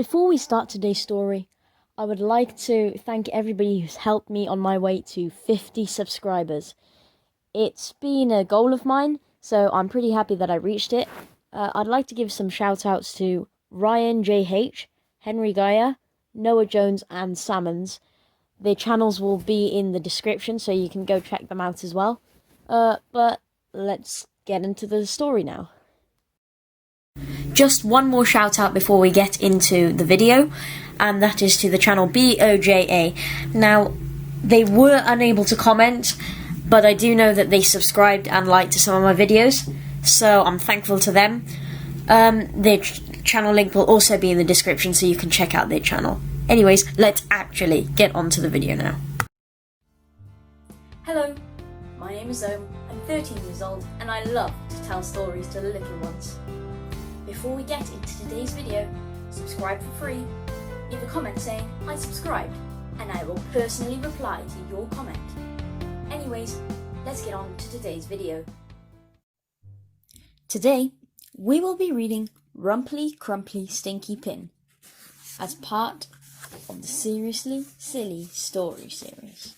Before we start today's story, I would like to thank everybody who's helped me on my way to 50 subscribers. It's been a goal of mine, so I'm pretty happy that I reached it. I'd like to give some shout-outs to Ryan JH, Henry Gaia, Noah Jones, and Salmons. Their channels will be in the description, so you can go check them out as well. But let's get into the story now. Just one more shout out before we get into the video, and that is to the channel BOJA. Now, they were unable to comment, but I do know that they subscribed and liked to some of my videos, so I'm thankful to them. Their channel link will also be in the description, so you can check out their channel. Anyways, let's actually get on to the video now. Hello, my name is Zoe, I'm 13 years old, and I love to tell stories to the little ones. Before we get into today's video, subscribe for free, leave a comment saying I subscribed, and I will personally reply to your comment. Anyways, let's get on to today's video. Today, we will be reading Rumply Crumply Stinky Pin as part of the Seriously Silly Story series.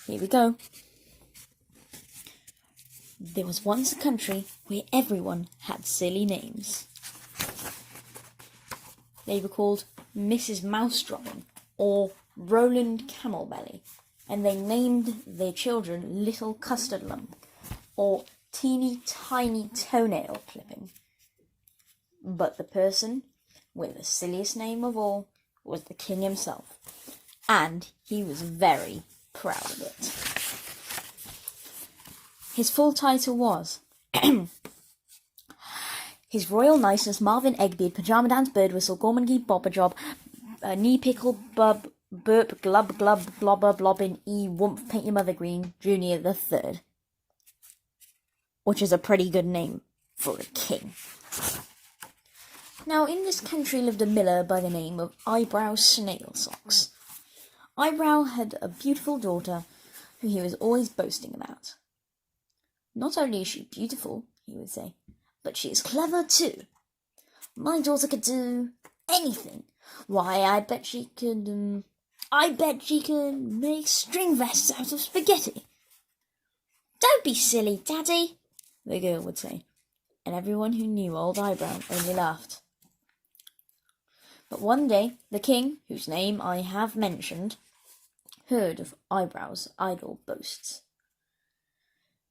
Here we go. There was once a country where everyone had silly names. They were called Mrs. Mousedropping or Roland Camelbelly, and they named their children Little Custard Lump or Teeny Tiny Toenail Clipping. But the person with the silliest name of all was the king himself, and he was very proud of it. His full title was His Royal Niceness Marvin Eggbeard Pajama Dance Bird Whistle Gormangy Bobberjob Knee Pickle Bub Burp Glub Glub Blobber Blobbin Wumph Paint Your Mother Green Junior the Third, which is a pretty good name for a king. Now, in this country lived a miller by the name of Eyebrow Snail Socks. Eyebrow had a beautiful daughter who he was always boasting about. Not only is she beautiful, he would say, but she is clever too. My daughter could do anything. Why, I bet she could make string vests out of spaghetti. Don't be silly, Daddy, the girl would say, and everyone who knew old Eyebrow only laughed. But one day, the king, whose name I have mentioned, heard of Eyebrow's idle boasts.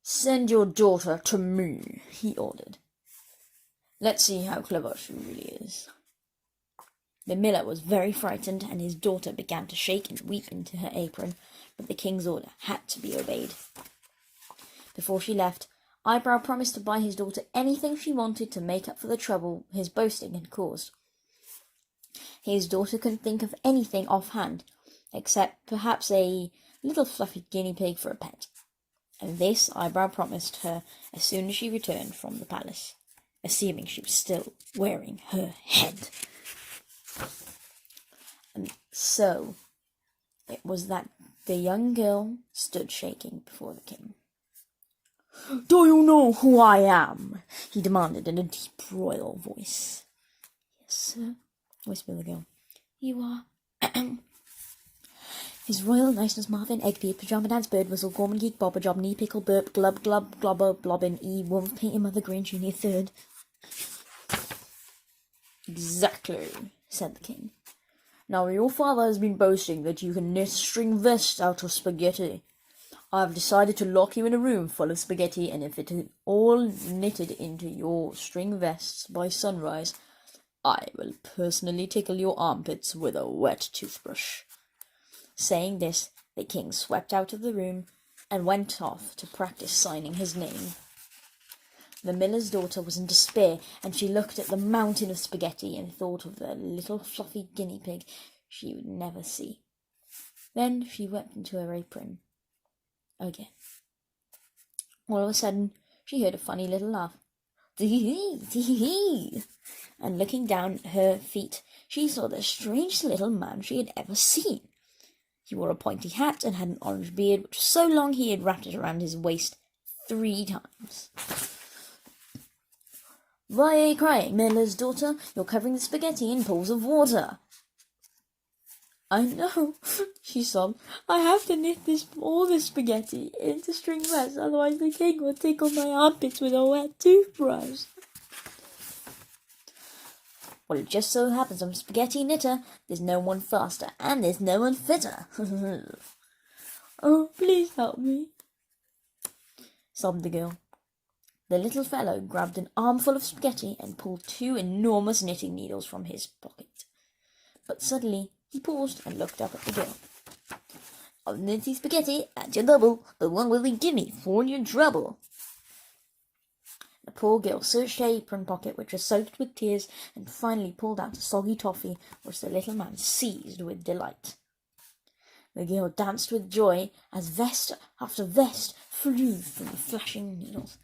"Send your daughter to me," he ordered. "Let's see how clever she really is." The miller was very frightened, and his daughter began to shake and weep into her apron, but the king's order had to be obeyed. Before she left, Eyebrow promised to buy his daughter anything she wanted to make up for the trouble his boasting had caused. His daughter couldn't think of anything offhand, except perhaps a little fluffy guinea pig for a pet. And this Eyebrow promised her as soon as she returned from the palace, assuming she was still wearing her head. And so it was that the young girl stood shaking before the king. "Do you know who I am?" he demanded in a deep royal voice. "Yes, sir," whispered the girl. "You are His Royal Niceness Marvin Eggbeard Pajama Dance Bird Whistle Gorman Geek Bobberjob Knee Pickle Burp Glub Glub Globber Blobbin Wumph Paint Your Mother Green Junior Third." "Exactly," said the king. "Now your father has been boasting that you can knit string vests out of spaghetti. I have decided to lock you in a room full of spaghetti, and if it is all knitted into your string vests by sunrise, I will personally tickle your armpits with a wet toothbrush." Saying this, the king swept out of the room and went off to practice signing his name. The miller's daughter was in despair, and she looked at the mountain of spaghetti and thought of the little fluffy guinea pig she would never see. Then she wept into her apron again. All of a sudden, she heard a funny little laugh. "Tee-hee, tee-hee!" And looking down at her feet, she saw the strangest little man she had ever seen. He wore a pointy hat and had an orange beard, which was so long he had wrapped it around his waist 3 times. Why are you crying, miller's daughter? You're covering the spaghetti in pools of water. I know, she sobbed. I have to knit all this spaghetti into string threads, otherwise the king will tickle my armpits with a wet toothbrush. Well, it just so happens I'm a spaghetti knitter. There's no one faster, and there's no one fitter. Oh, please help me, sobbed the girl. The little fellow grabbed an armful of spaghetti and pulled 2 enormous knitting needles from his pocket. But suddenly he paused and looked up at the girl. I'll knit the spaghetti at your double, but what will you give me for your trouble? The poor girl searched her apron pocket, which was soaked with tears, and finally pulled out a soggy toffee, which the little man seized with delight. The girl danced with joy as vest after vest flew from the flashing needles.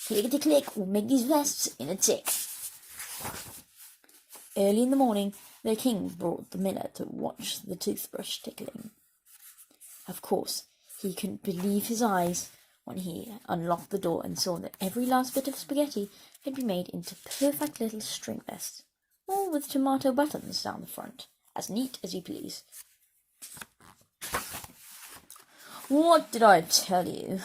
Clickety-click, we'll make these vests in a tick. Early in the morning, the king brought the miller to watch the toothbrush tickling. Of course, he couldn't believe his eyes when he unlocked the door and saw that every last bit of spaghetti had been made into perfect little string vests, all with tomato buttons down the front, as neat as you please. What did I tell you?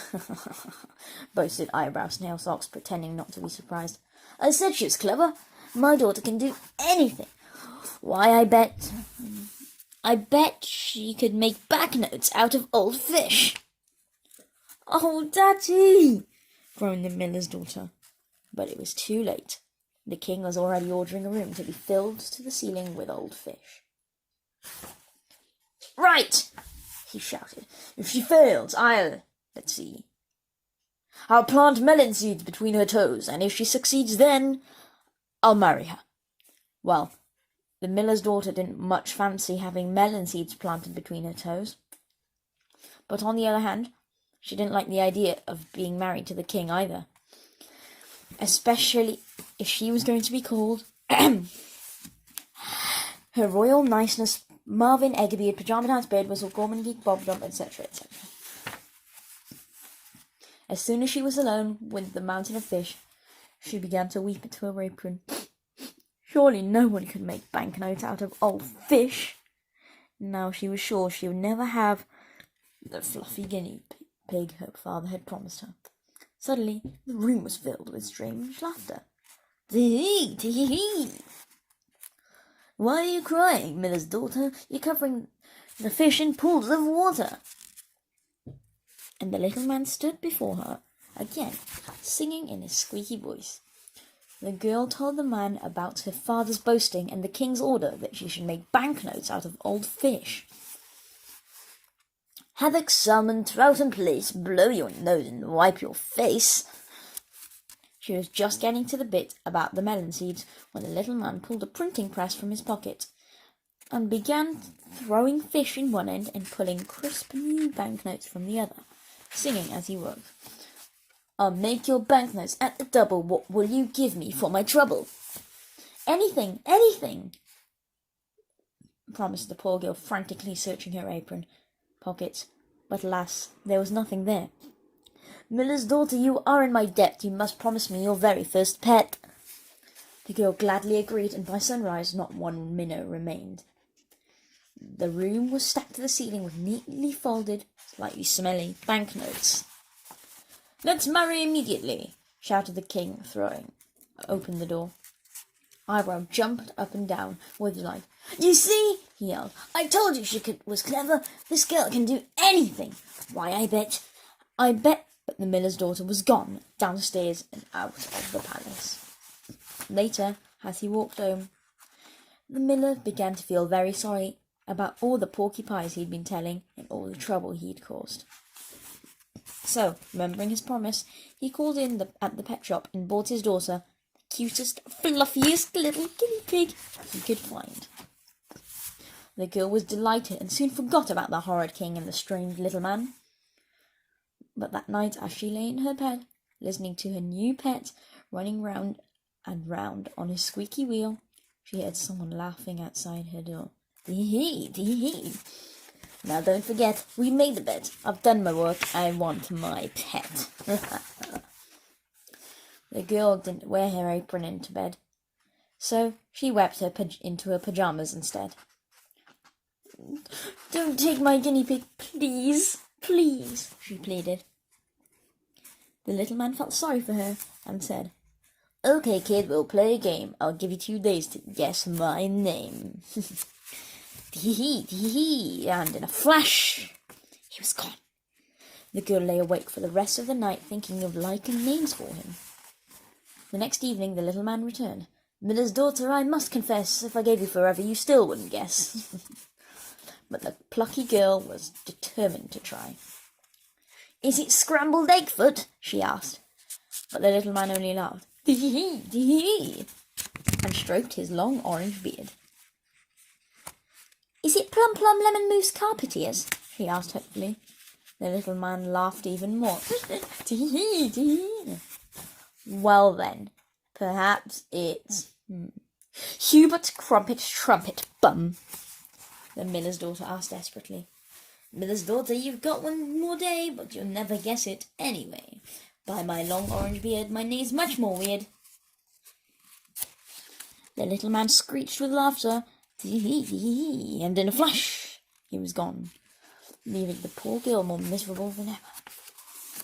Boasted Eyebrow Snail Socks, pretending not to be surprised. I said she was clever. My daughter can do anything. Why, I bet she could make banknotes out of old fish. Oh, Daddy! groaned the miller's daughter. But it was too late. The king was already ordering a room to be filled to the ceiling with old fish. Right! He shouted. If she fails, let's see. I'll plant melon seeds between her toes, and if she succeeds then, I'll marry her. Well, the miller's daughter didn't much fancy having melon seeds planted between her toes. But on the other hand, she didn't like the idea of being married to the king either. Especially if she was going to be called Her Royal Niceness Marvin Eggerbeard, Pajama Dance, Bird Whistle, Gorman Geek, Bob Dump, etc., etc. As soon as she was alone with the mountain of fish, she began to weep into her apron. Surely no one could make banknotes out of old fish. Now she was sure she would never have the fluffy guinea pig her father had promised her. Suddenly, the room was filled with strange laughter. Tee-hee, tee-hee. Why are you crying, miller's daughter? You're covering the fish in pools of water. And the little man stood before her, again, singing in his squeaky voice. The girl told the man about her father's boasting and the king's order that she should make banknotes out of old fish. Haddock, salmon, trout and plaice, blow your nose and wipe your face. She was just getting to the bit about the melon seeds when the little man pulled a printing press from his pocket and began throwing fish in one end and pulling crisp new banknotes from the other, singing as he worked. I'll make your banknotes at the double. What will you give me for my trouble? Anything, anything, promised the poor girl, frantically searching her apron pockets. But alas, there was nothing there. Miller's daughter, you are in my debt. You must promise me your very first pet. The girl gladly agreed, and by sunrise not one minnow remained. The room was stacked to the ceiling with neatly folded, slightly smelly banknotes. Let's marry immediately, shouted the king, throwing open the door. Eyebrow jumped up and down with delight. You see, he yelled, I told you she was clever. This girl can do anything. Why, I bet. But the miller's daughter was gone, downstairs and out of the palace. Later, as he walked home, the miller began to feel very sorry about all the porcupines he'd been telling and all the trouble he'd caused. So, remembering his promise, he called in at the pet shop and bought his daughter the cutest, fluffiest little guinea pig he could find. The girl was delighted and soon forgot about the horrid king and the strange little man. But that night, as she lay in her bed, listening to her new pet running round and round on his squeaky wheel, she heard someone laughing outside her door. Tee-hee, tee-hee. Now don't forget, we made the bet. I've done my work. I want my pet. The girl didn't wear her apron into bed, so she wept into her pajamas instead. "Don't take my guinea pig, please, please," she pleaded. The little man felt sorry for her and said, "Okay, kid, we'll play a game. I'll give you 2 days to guess my name." Tee-hee, and in a flash, he was gone. The girl lay awake for the rest of the night thinking of liking names for him. The next evening, the little man returned. "Miller's daughter, I must confess, if I gave you forever, you still wouldn't guess." But the plucky girl was determined to try. "Is it scrambled egg foot?" she asked. But the little man only laughed, "Tee-hee," and stroked his long orange beard. "Is it plum lemon mousse carpet ears?" she asked hopefully. The little man laughed even more. "Tee-hee." "Well then, perhaps it's Hubert Crumpet Trumpet Bum," the miller's daughter asked desperately. "Miller's daughter, you've got one more day, but you'll never guess it anyway. By my long orange beard, my name's much more weird." The little man screeched with laughter, "Tee-hee," and in a flash, he was gone, leaving the poor girl more miserable than ever.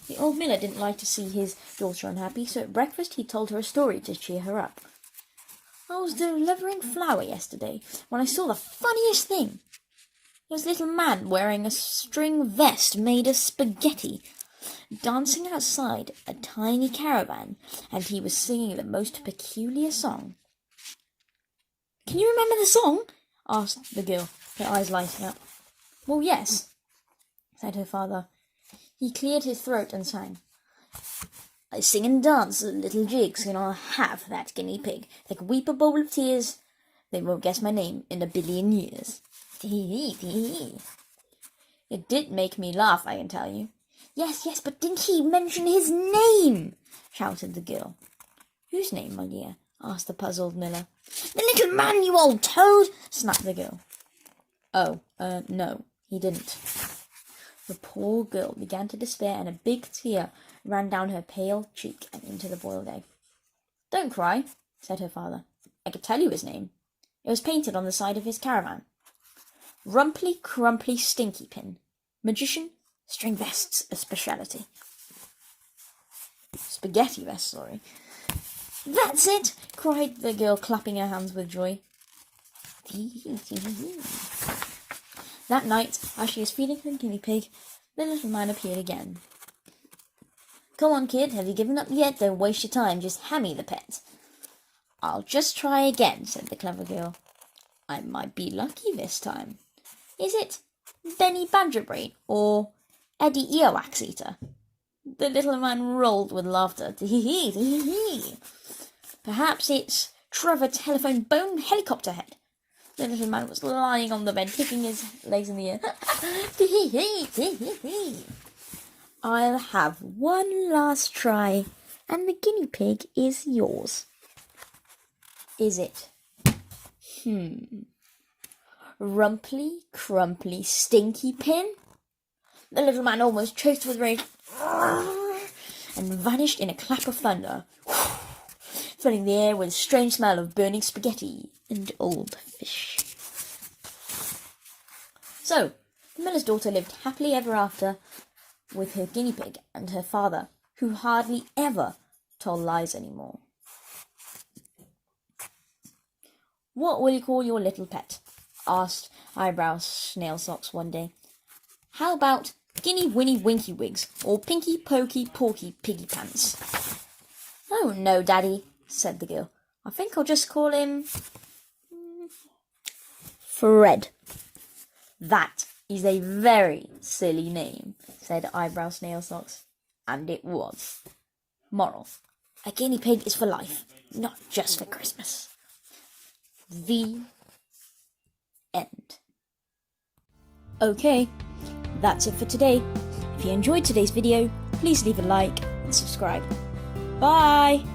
The old miller didn't like to see his daughter unhappy, so at breakfast he told her a story to cheer her up. "I was delivering flour yesterday when I saw the funniest thing. There was a little man wearing a string vest made of spaghetti, dancing outside a tiny caravan, and he was singing the most peculiar song." "Can you remember the song?" asked the girl, her eyes lighting up. "Well, yes," said her father. He cleared his throat and sang, "I sing and dance little jigs, and I'll have that guinea pig. They can weep a bowl of tears. They won't guess my name in a billion years." Tee-hee. It did make me laugh, I can tell you. Yes, but didn't he mention his name?" shouted the girl. "Whose name, my dear?" asked the puzzled miller. "The little man, you old toad!" snapped the girl. "Oh, no, he didn't." The poor girl began to despair, and a big tear ran down her pale cheek and into the boiled egg. "Don't cry," said her father. "I could tell you his name. It was painted on the side of his caravan. Rumply Crumply Stinky Pin. Magician, string vests a speciality." Spaghetti vest, sorry. "That's it!" cried the girl, clapping her hands with joy. That night, as she was feeding her guinea pig, the little man appeared again. "Come on, kid, have you given up yet? Don't waste your time, just hand me the pet." "I'll just try again," said the clever girl. "I might be lucky this time. Is it Benny Badgerbrain or Eddie Earwax Eater?" The little man rolled with laughter. "Tee-hee." "Perhaps it's Trevor Telephone Bone Helicopter Head." The little man was lying on the bed, kicking his legs in the air. "Tee-hee." "I'll have one last try, and the guinea pig is yours." "Is it Rumply Crumply Stinky Pin?" The little man almost choked with rage and vanished in a clap of thunder, filling the air with a strange smell of burning spaghetti and old fish. So, the miller's daughter lived happily ever after with her guinea pig and her father, who hardly ever told lies anymore. "What will you call your little pet?" asked Eyebrow Snail Socks one day. "How about Guinea Winnie Winky Wigs or Pinky Pokey Porky Piggy Pants?" "Oh no, Daddy," said the girl. "I think I'll just call him Fred." "That is a very silly name," said Eyebrow Snail Socks. And it was. Moral: a guinea pig is for life, not just for Christmas. The end. Okay, that's it for today. If you enjoyed today's video, please leave a like and subscribe. Bye!